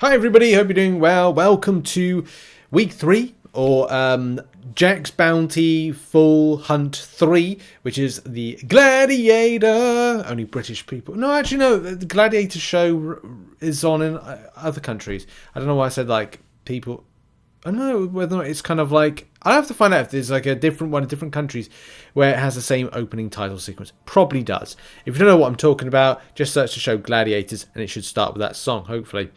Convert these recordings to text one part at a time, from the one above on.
Hi everybody, hope you're doing well. Welcome to week 3 or Jack's Bounty Full Hunt 3, which is the Gladiator. Only British people. No, actually no, the Gladiator show is on in other countries. I don't know why I said like people. I don't know whether or not it's kind of like, I'll have to find out if there's like a different one in different countries where it has the same opening title sequence. Probably does. If you don't know what I'm talking about, just search the show Gladiators and it should start with that song, hopefully.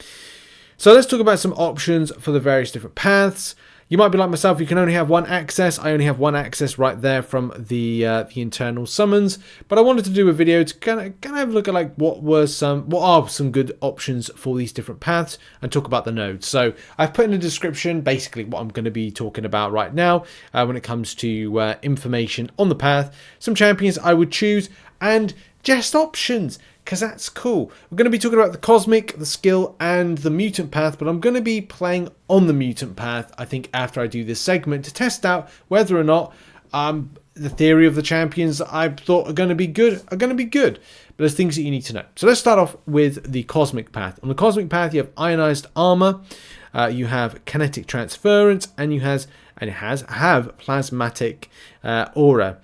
So let's talk about some options for the various different paths. You might be like myself, you can only have one access. I only have one access right there from the internal summons. But I wanted to do a video to kind of have a look at like what are some good options for these different paths and talk about the nodes. So I've put in the description basically what I'm going to be talking about right now when it comes to information on the path, some champions I would choose, and just options, because that's cool. We're going to be talking about the Cosmic, the Skill, and the Mutant Path, but I'm going to be playing on the Mutant Path, I think, after I do this segment to test out whether or not the theory of the champions I thought are going to be good are going to be good. But there's things that you need to know. So let's start off with the Cosmic Path. On the Cosmic Path, you have Ionized Armor, you have Kinetic Transference, and you have Plasmatic Aura.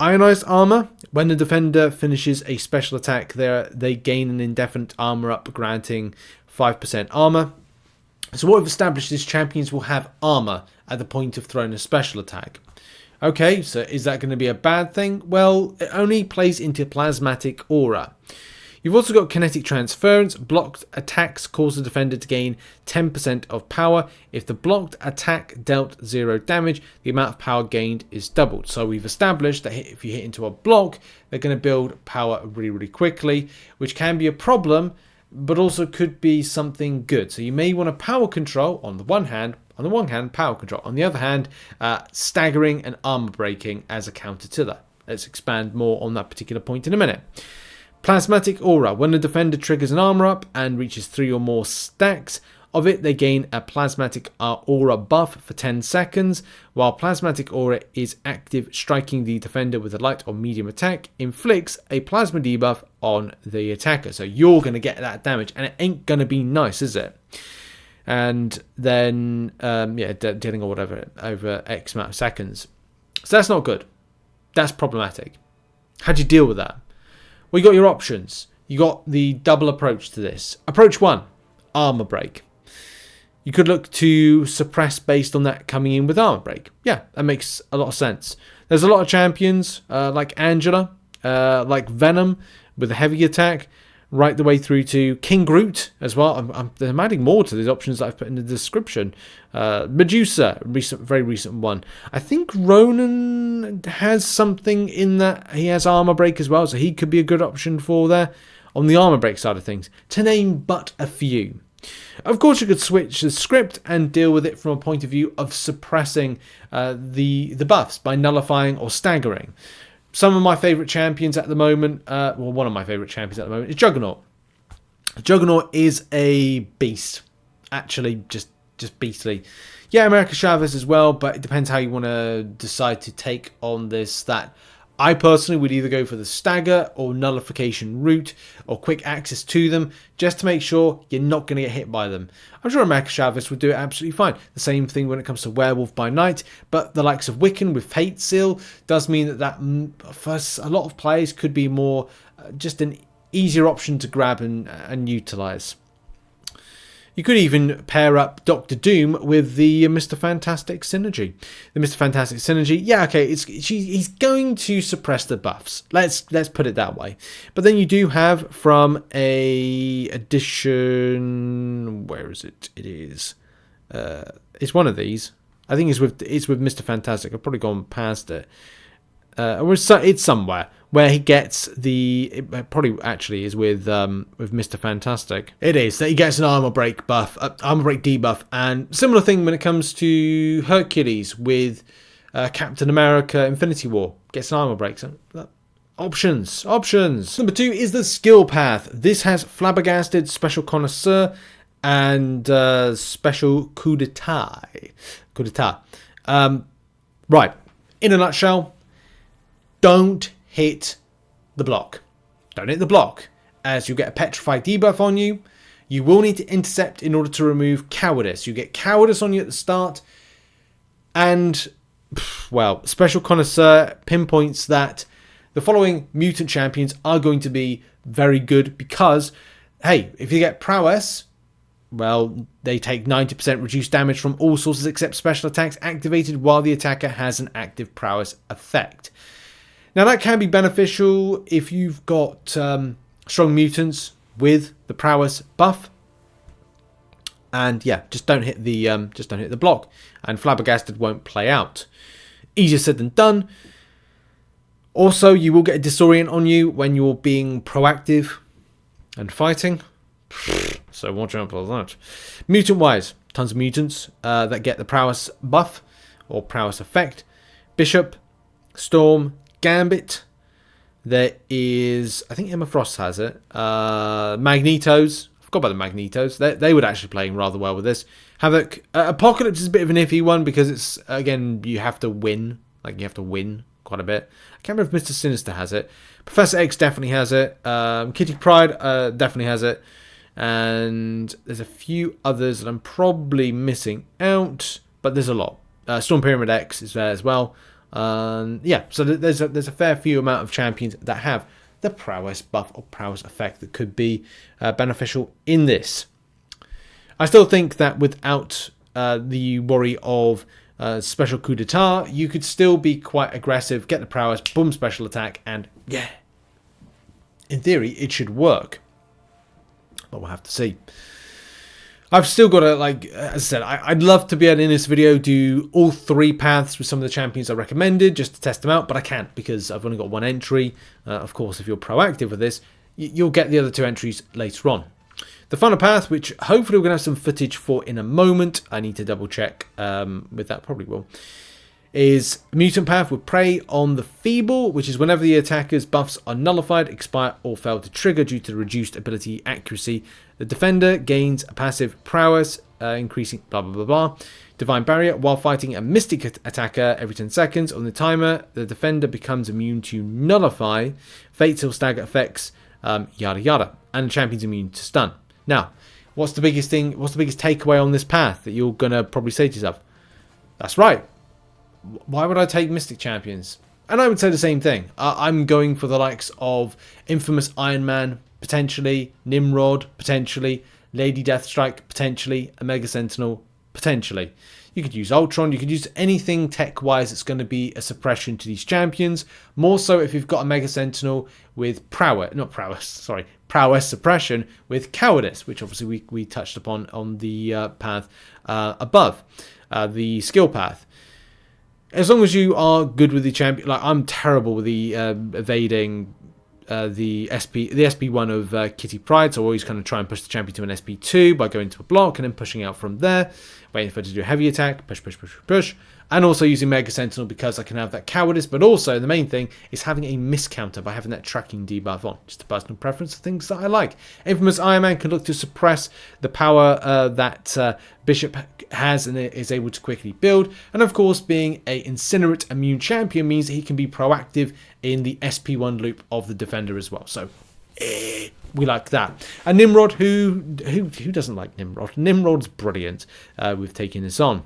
Ionized Armor, when the defender finishes a special attack, they gain an indefinite armor up, granting 5% armor. So what we've established is champions will have armor at the point of throwing a special attack. Okay, so is that going to be a bad thing? Well, it only plays into Plasmatic Aura. You've also got Kinetic Transference. Blocked attacks cause the defender to gain 10% of power. If the blocked attack dealt 0 damage, the amount of power gained is doubled. So we've established that if you hit into a block, they're going to build power really, really quickly, which can be a problem, but also could be something good. So you may want to power control on the one hand, power control. On the other hand, staggering and armor breaking as a counter to that. Let's expand more on that particular point in a minute. Plasmatic Aura. When the defender triggers an armor up and reaches 3 or more stacks of it, they gain a Plasmatic Aura buff for 10 seconds. While Plasmatic Aura is active, striking the defender with a light or medium attack inflicts a plasma debuff on the attacker. So you're going to get that damage, and it ain't going to be nice, is it? And then, dealing or whatever over X amount of seconds. So that's not good. That's problematic. How do you deal with that? Well, you got your options. You got the double approach to this. Approach 1, armor break. You could look to suppress based on that coming in with armor break. Yeah, that makes a lot of sense. There's a lot of champions like Angela, like Venom with a heavy attack, right the way through to King Groot as well. I'm adding more to these options that I've put in the description. Medusa, very recent one. I think Ronan has something in that he has armor break as well, so he could be a good option for there on the armor break side of things, to name but a few. Of course, you could switch the script and deal with it from a point of view of suppressing the buffs by nullifying or staggering. Some of my favourite champions at the moment, one of my favourite champions at the moment is Juggernaugt. Juggernaugt is a beast. Actually, just beastly. Yeah, America Chavez as well, but it depends how you want to decide to take on that. I personally would either go for the stagger or nullification route or quick access to them just to make sure you're not going to get hit by them. I'm sure America Chavez would do it absolutely fine. The same thing when it comes to Werewolf by Night, but the likes of Wiccan with Fate Seal does mean that for a lot of players could be more just an easier option to grab and utilize. You could even pair up Dr. Doom with the Mr. Fantastic synergy. The Mr. Fantastic synergy, yeah, okay, he's going to suppress the buffs. Let's put it that way. But then you do have from a edition, where is it? It is. It's one of these. I think it's with Mr. Fantastic. I've probably gone past it. It's somewhere where he gets it probably actually is with Mr. Fantastic. It is that he gets an armor break buff, armor break debuff, and similar thing when it comes to Hercules with Captain America Infinity War, gets an armor break. So options. Number 2 is the skill path. This has Flabbergasted, Special Connoisseur, and Special Coup d'etat. Right, in a nutshell, don't hit the block. Don't hit the block, as you get a petrify debuff on you. You will need to intercept in order to remove cowardice. You get cowardice on you at the start, and, well, Special Connoisseur pinpoints that the following mutant champions are going to be very good because, hey, if you get prowess, well, they take 90% reduced damage from all sources except special attacks activated while the attacker has an active prowess effect. Now, that can be beneficial if you've got strong mutants with the prowess buff. And yeah, just don't hit the block, and Flabbergasted won't play out. Easier said than done. Also, you will get a disorient on you when you're being proactive and fighting. So watch out for that. Mutant-wise, tons of mutants that get the prowess buff or prowess effect. Bishop, Storm, Gambit. There is, I think Emma Frost has it. Magnetos. I forgot about the Magnetos. They would actually play rather well with this. Havok. Apocalypse is a bit of an iffy one because it's, again, you have to win. Like, you have to win quite a bit. I can't remember if Mr. Sinister has it. Professor X definitely has it. Kitty Pryde definitely has it. And there's a few others that I'm probably missing out, but there's a lot. Storm Pyramid X is there as well. Yeah, so there's a fair few amount of champions that have the prowess buff or prowess effect that could be beneficial in this. I still think that without the worry of special coup d'etat, you could still be quite aggressive, get the prowess, boom, special attack, and yeah, in theory, it should work. But we'll have to see. I've still got to, like, as I said, I'd love to be able to, in this video, do all 3 paths with some of the champions I recommended, just to test them out, but I can't because I've only got 1 entry. Of course, if you're proactive with this, you'll get the other 2 entries later on. The final path, which hopefully we're going to have some footage for in a moment, I need to double check with that, probably will, is Mutant Path with Prey on the Feeble, which is whenever the attacker's buffs are nullified, expire, or fail to trigger due to reduced ability accuracy, the defender gains a passive prowess, increasing blah blah blah blah. Divine Barrier. While fighting a mystic attacker every 10 seconds on the timer, the defender becomes immune to nullify, fatal stagger effects, yada yada, and the champion's immune to stun. Now, what's the biggest thing? What's the biggest takeaway on this path that you're gonna probably say to yourself? That's right. Why would I take Mystic Champions? And I would say the same thing. I'm going for the likes of Infamous Iron Man, potentially, Nimrod, potentially, Lady Deathstrike, potentially, Omega Sentinel, potentially. You could use Ultron, you could use anything tech-wise that's going to be a suppression to these champions. More so if you've got a Mega Sentinel with prowess suppression with cowardice, which obviously we touched upon on the path above, the skill path. As long as you are good with the champion, like I'm terrible with the evading the SP1 of Kitty Pryde, so I always kind of try and push the champion to an SP2 by going to a block and then pushing out from there, waiting for it to do a heavy attack, push, push, push, push, and also using Mega Sentinel because I can have that cowardice, but also the main thing is having a miscounter by having that tracking debuff on. Just a personal preference of things that I like. Infamous Iron Man can look to suppress the power that Bishop has and is able to quickly build, and of course being a Incinerate immune champion means that he can be proactive in the SP1 loop of the defender as well. So we like that. And Nimrod, who doesn't like Nimrod? Nimrod's brilliant with taking this on.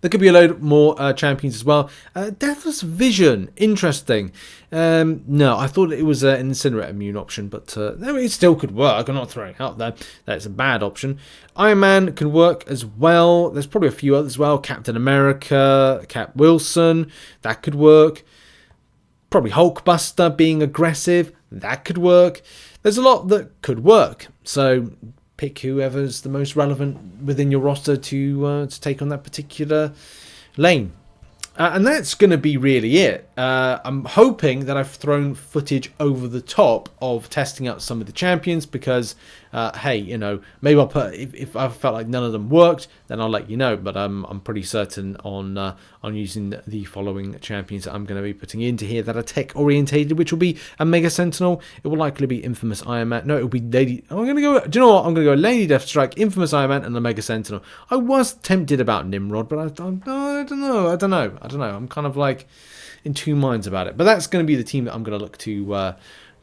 There could be a load more champions as well. Deathless Vision, interesting. No, I thought it was an Incinerate immune option, but it still could work. I'm not throwing it out there. That's a bad option. Iron Man can work as well. There's probably a few others as well. Captain America, Cap Wilson, that could work. Probably Hulkbuster being aggressive, that could work. There's a lot that could work. So pick whoever's the most relevant within your roster to take on that particular lane. And that's going to be really it. I'm hoping that I've thrown footage over the top of testing out some of the champions because, hey, you know, maybe I'll put, if I felt like none of them worked, then I'll let you know. But I'm pretty certain on using the following champions that I'm going to be putting into here that are tech orientated, which will be a Mega Sentinel. It will likely be Infamous Iron Man. No, it will be Lady. I'm going to go. Do you know what? I'm going to go Lady Deathstrike, Infamous Iron Man, and the Mega Sentinel. I was tempted about Nimrod, but I don't know. I'm kind of like in two minds about it. But that's going to be the team that I'm going to look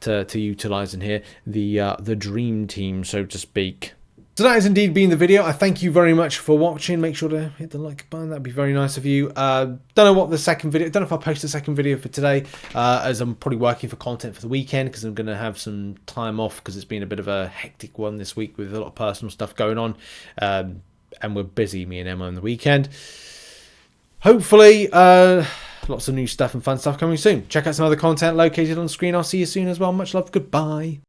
to utilize in here, the dream team, so to speak. So that has indeed been the video. I thank you very much for watching. Make sure to hit the like button. That'd be very nice of you. Don't know what the second video. Don't know if I'll post the second video for today, as I'm probably working for content for the weekend because I'm going to have some time off because it's been a bit of a hectic one this week with a lot of personal stuff going on, and we're busy, me and Emma, on the weekend. Hopefully, lots of new stuff and fun stuff coming soon. Check out some other content located on screen. I'll see you soon as well. Much love. Goodbye.